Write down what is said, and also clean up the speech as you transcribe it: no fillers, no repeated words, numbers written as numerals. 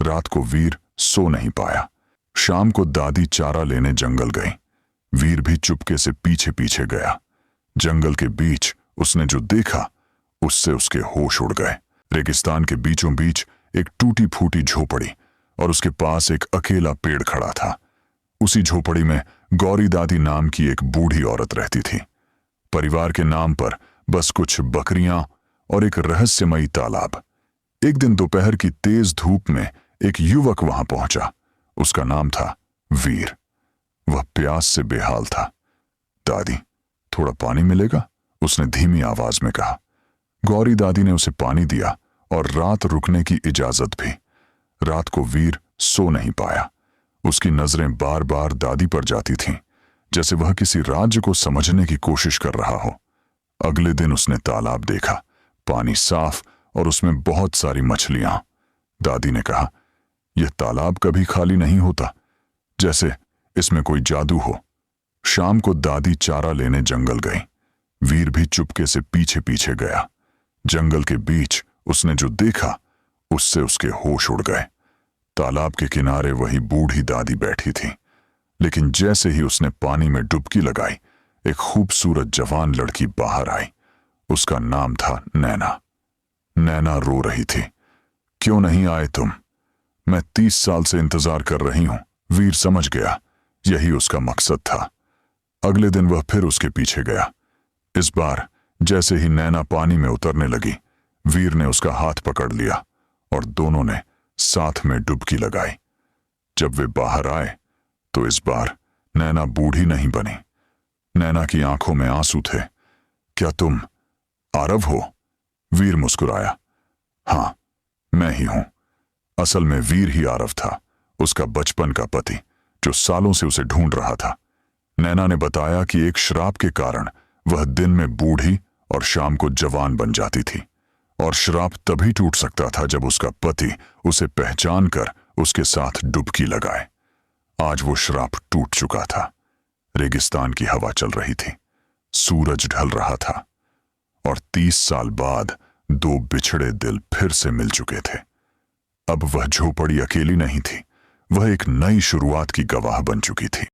रात को वीर सो नहीं पाया। शाम को दादी चारा लेने जंगल गई। वीर भी चुपके से पीछे पीछे गया। जंगल के बीच उसने जो देखा उससे उसके होश उड़ गए। रेगिस्तान के बीचों बीच एक टूटी फूटी झोपड़ी और उसके पास एक अकेला पेड़ खड़ा था। उसी झोपड़ी में गौरी दादी नाम की एक बूढ़ी औरत रहती थी। परिवार के नाम पर बस कुछ बकरियां और एक रहस्यमयी तालाब। एक दिन दोपहर की तेज धूप में एक युवक वहां पहुंचा। उसका नाम था वीर। वह प्यास से बेहाल था। दादी, थोड़ा पानी मिलेगा? उसने धीमी आवाज में कहा। गौरी दादी ने उसे पानी दिया और रात रुकने की इजाजत भी। रात को वीर सो नहीं पाया। उसकी नजरें बार बार दादी पर जाती थीं, जैसे वह किसी राज्य को समझने की कोशिश कर रहा हो। अगले दिन उसने तालाब देखा, पानी साफ और उसमें बहुत सारी मछलियां। दादी ने कहा, यह तालाब कभी खाली नहीं होता, जैसे इसमें कोई जादू हो। शाम को दादी चारा लेने जंगल गई। वीर भी चुपके से पीछे पीछे गया। जंगल के बीच उसने जो देखा उससे उसके होश उड़ गए। तालाब के किनारे वही बूढ़ी दादी बैठी थी, लेकिन जैसे ही उसने पानी में डुबकी लगाई, एक खूबसूरत जवान लड़की बाहर आई। उसका नाम था नैना। नैना रो रही थी। क्यों नहीं आए तुम? मैं 30 साल से इंतजार कर रही हूं। वीर समझ गया यही उसका मकसद था। अगले दिन वह फिर उसके पीछे गया। इस बार जैसे ही नैना पानी में उतरने लगी, वीर ने उसका हाथ पकड़ लिया और दोनों ने साथ में डुबकी लगाई। जब वे बाहर आए तो इस बार नैना बूढ़ी नहीं बनी। नैना की आंखों में आंसू थे। क्या तुम आरव हो? वीर मुस्कुराया। हां, मैं ही हूं। असल में वीर ही आरव था, उसका बचपन का पति, जो सालों से उसे ढूंढ रहा था। नैना ने बताया कि एक श्राप के कारण वह दिन में बूढ़ी और शाम को जवान बन जाती थी, और श्राप तभी टूट सकता था जब उसका पति उसे पहचान कर उसके साथ डुबकी लगाए। आज वो श्राप टूट चुका था। रेगिस्तान की हवा चल रही थी, सूरज ढल रहा था, और 30 साल बाद 2 बिछड़े दिल फिर से मिल चुके थे। अब वह झोपड़ी अकेली नहीं थी, वह एक नई शुरुआत की गवाह बन चुकी थी।